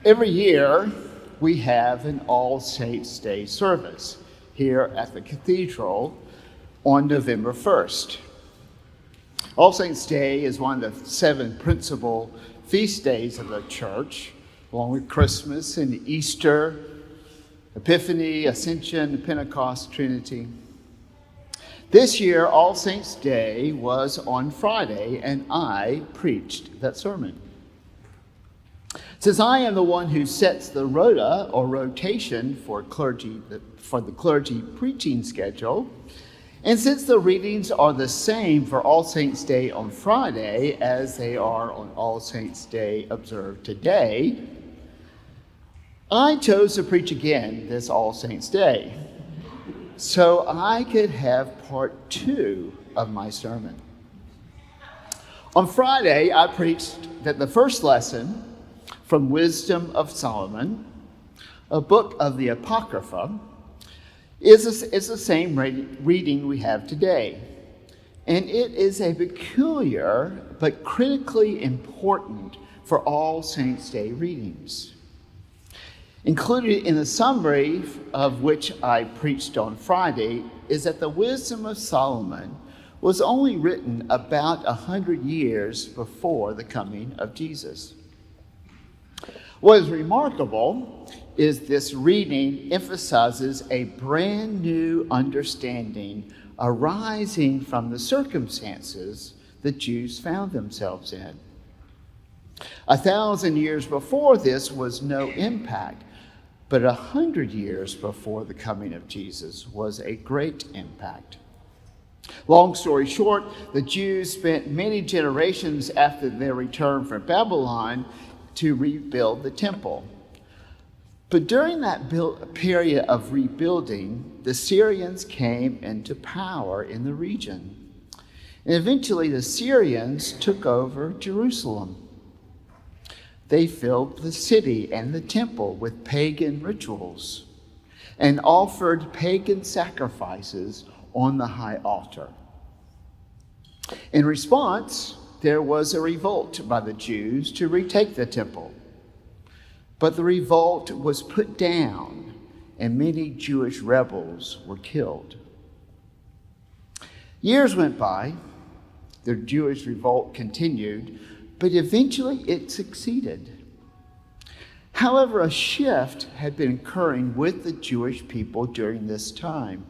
Every year, we have an All Saints' Day service here at the cathedral on November 1st. All Saints' Day is one of the 7 principal feast days of the church, along with Christmas and Easter, Epiphany, Ascension, Pentecost, Trinity. This year, All Saints' Day was on Friday, and I preached that sermon. Since I am the one who sets the rota or rotation for the clergy preaching schedule, and since the readings are the same for All Saints' Day on Friday as they are on All Saints' Day observed today, I chose to preach again this All Saints' Day so I could have part 2 of my sermon. On Friday, I preached that the first lesson from Wisdom of Solomon, a book of the Apocrypha, is the same reading we have today. And it is a peculiar but critically important for All Saints' Day readings. Included in the summary of which I preached on Friday is that the Wisdom of Solomon was only written about 100 years before the coming of Jesus. What is remarkable is this reading emphasizes a brand new understanding arising from the circumstances the Jews found themselves in. 1,000 years before this was no impact, but 100 years before the coming of Jesus was a great impact. Long story short, the Jews spent many generations after their return from Babylon to rebuild the temple. But during that period of rebuilding, the Syrians came into power in the region. And eventually the Syrians took over Jerusalem. They filled the city and the temple with pagan rituals and offered pagan sacrifices on the high altar. In response, there was a revolt by the Jews to retake the temple. But the revolt was put down, and many Jewish rebels were killed. Years went by, the Jewish revolt continued, but eventually it succeeded. However, a shift had been occurring with the Jewish people during this time.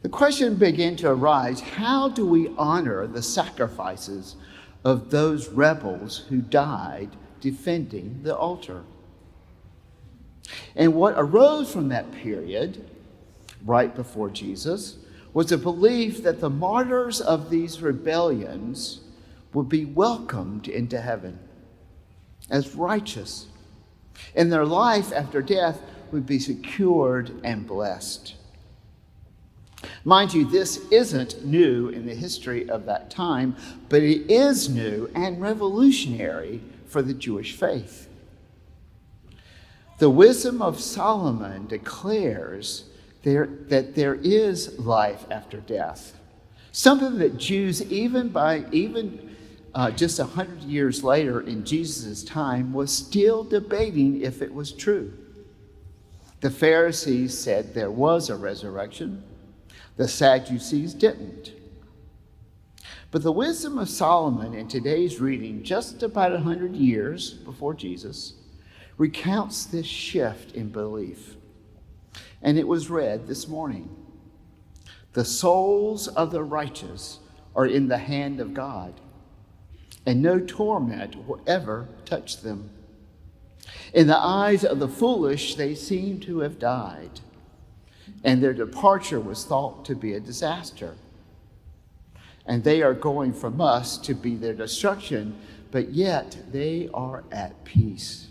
The question began to arise, how do we honor the sacrifices of those rebels who died defending the altar? And what arose from that period, right before Jesus, was a belief that the martyrs of these rebellions would be welcomed into heaven as righteous, and their life after death would be secured and blessed. Mind you, this isn't new in the history of that time, but it is new and revolutionary for the Jewish faith. The Wisdom of Solomon declares that there is life after death, something that Jews, even just 100 years later in Jesus' time, was still debating if it was true. The Pharisees said there was a resurrection. The Sadducees didn't. But the Wisdom of Solomon in today's reading, just about 100 years before Jesus, recounts this shift in belief. And it was read this morning. The souls of the righteous are in the hand of God, and no torment will ever touch them. In the eyes of the foolish, they seem to have died, and their departure was thought to be a disaster. And they are going from us to be their destruction, but yet they are at peace.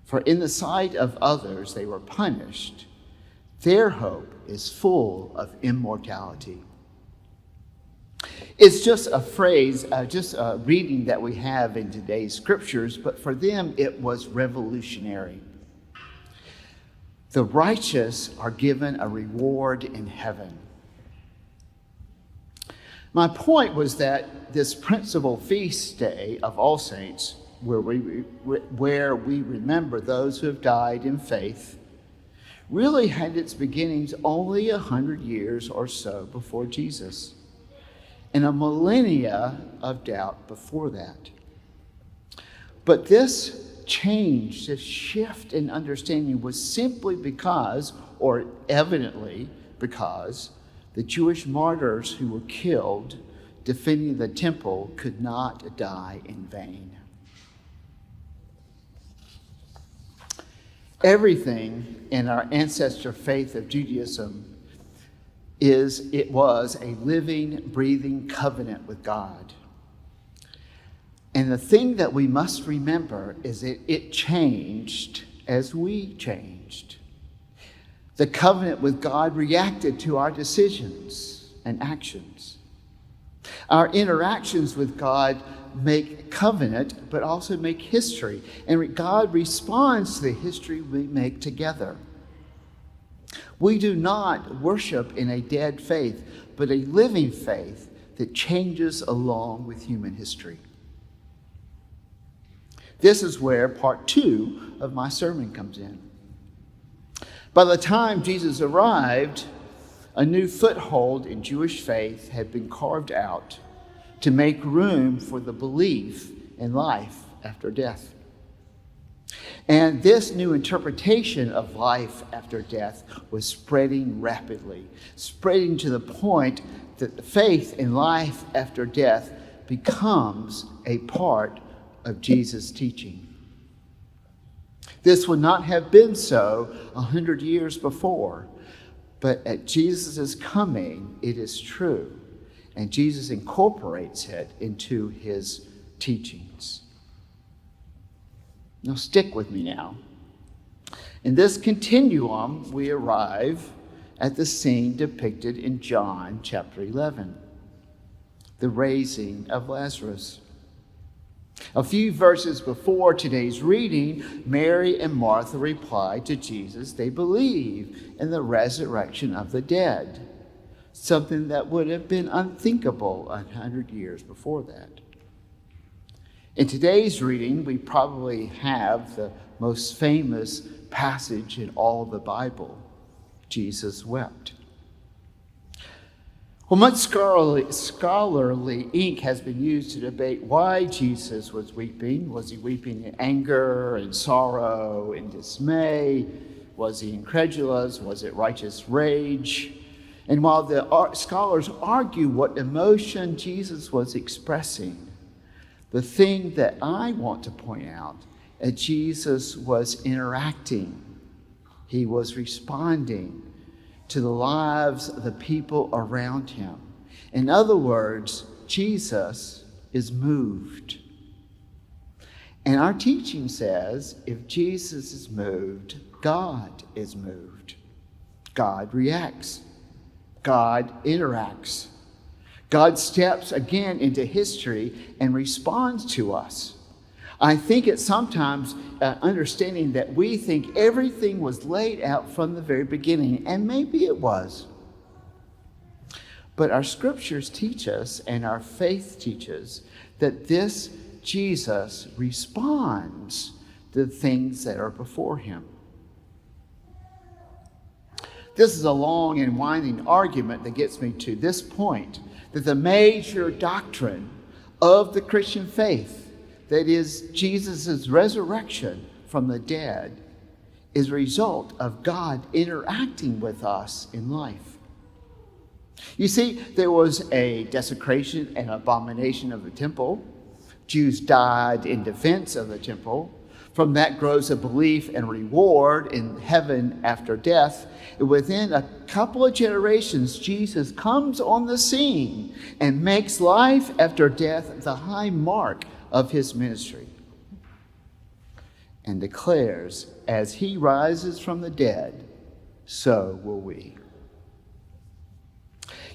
For in the sight of others they were punished. Their hope is full of immortality. It's just a phrase, just a reading that we have in today's scriptures, but for them it was revolutionary. The righteous are given a reward in heaven. My point was that this principal feast day of All Saints where we remember those who have died in faith, really had its beginnings only 100 years or so before Jesus, and a millennia of doubt before that. But this change, this shift in understanding was simply because, or evidently because, the Jewish martyrs who were killed defending the temple could not die in vain. Everything in our ancestor faith of Judaism was a living, breathing covenant with God. And the thing that we must remember is that it changed as we changed. The covenant with God reacted to our decisions and actions. Our interactions with God make covenant, but also make history. And God responds to the history we make together. We do not worship in a dead faith, but a living faith that changes along with human history. This is where part 2 of my sermon comes in. By the time Jesus arrived, a new foothold in Jewish faith had been carved out to make room for the belief in life after death. And this new interpretation of life after death was spreading rapidly, spreading to the point that the faith in life after death becomes a part of Jesus' teaching. This would not have been so 100 years before, but at Jesus' coming, it is true, and Jesus incorporates it into his teachings. Now stick with me now. In this continuum, we arrive at the scene depicted in John chapter 11, the raising of Lazarus. A few verses before today's reading, Mary and Martha replied to Jesus they believe in the resurrection of the dead, something that would have been unthinkable 100 years before that. In today's reading, we probably have the most famous passage in all the Bible. Jesus wept. Well, much scholarly ink has been used to debate why Jesus was weeping. Was he weeping in anger and sorrow and dismay? Was he incredulous? Was it righteous rage? And while the scholars argue what emotion Jesus was expressing, the thing that I want to point out is Jesus was interacting. He was responding to the lives of the people around him. In other words, Jesus is moved. And our teaching says if Jesus is moved, God is moved. God reacts. God interacts. God steps again into history and responds to us. I think it's sometimes understanding that we think everything was laid out from the very beginning, and maybe it was. But our scriptures teach us, and our faith teaches, that this Jesus responds to the things that are before him. This is a long and winding argument that gets me to this point, that the major doctrine of the Christian faith, that is Jesus' resurrection from the dead, is a result of God interacting with us in life. You see, there was a desecration and abomination of the temple. Jews died in defense of the temple. From that grows a belief and reward in heaven after death. And within a couple of generations, Jesus comes on the scene and makes life after death the high mark of his ministry, and declares, as he rises from the dead, so will we.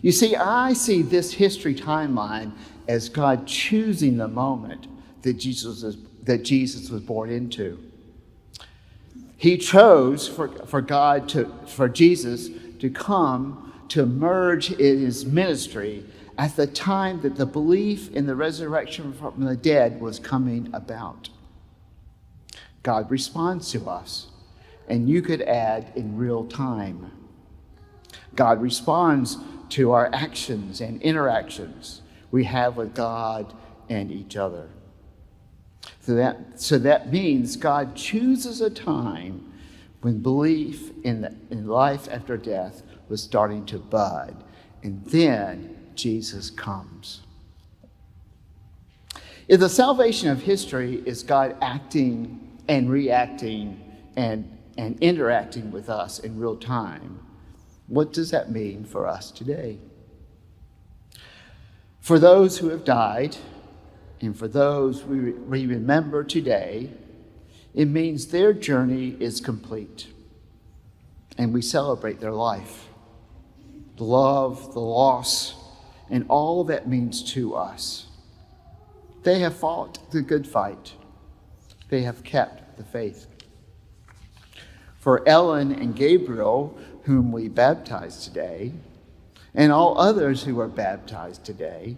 You see, I see this history timeline as God choosing the moment that Jesus was born into. He chose for Jesus to come to emerge in his ministry at the time that the belief in the resurrection from the dead was coming about. God responds to us, and you could add in real time. God responds to our actions and interactions we have with God and each other. So that means God chooses a time when belief in life after death was starting to bud, and then Jesus comes. If the salvation of history is God acting and reacting and interacting with us in real time, what does that mean for us today? For those who have died, and for those we remember today, it means their journey is complete, and we celebrate their life, the love, the loss, and all that means to us. They have fought the good fight. They have kept the faith. For Ellen and Gabriel, whom we baptize today, and all others who are baptized today,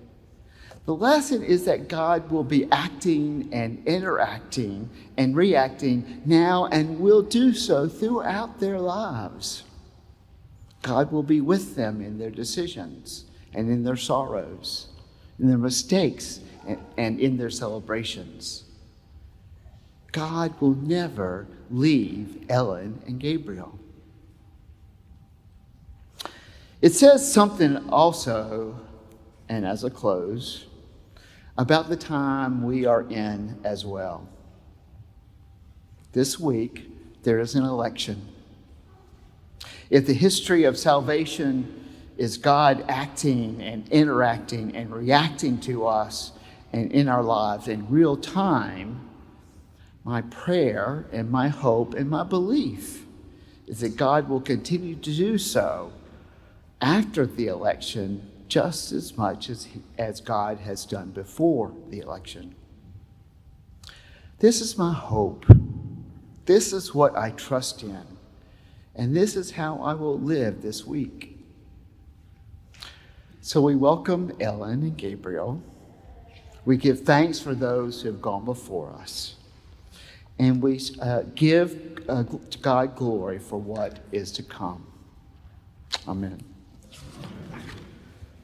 the lesson is that God will be acting and interacting and reacting now and will do so throughout their lives. God will be with them in their decisions and in their sorrows, in their mistakes and in their celebrations. God will never leave Ellen and Gabriel. It says something also, and as a close, about the time we are in as well. This week, there is an election. If the history of salvation is God acting and interacting and reacting to us and in our lives in real time, my prayer and my hope and my belief is that God will continue to do so after the election just as much as God has done before the election. This is my hope. This is what I trust in. And this is how I will live this week. So we welcome Ellen and Gabriel. We give thanks for those who have gone before us. And we give God glory for what is to come. Amen.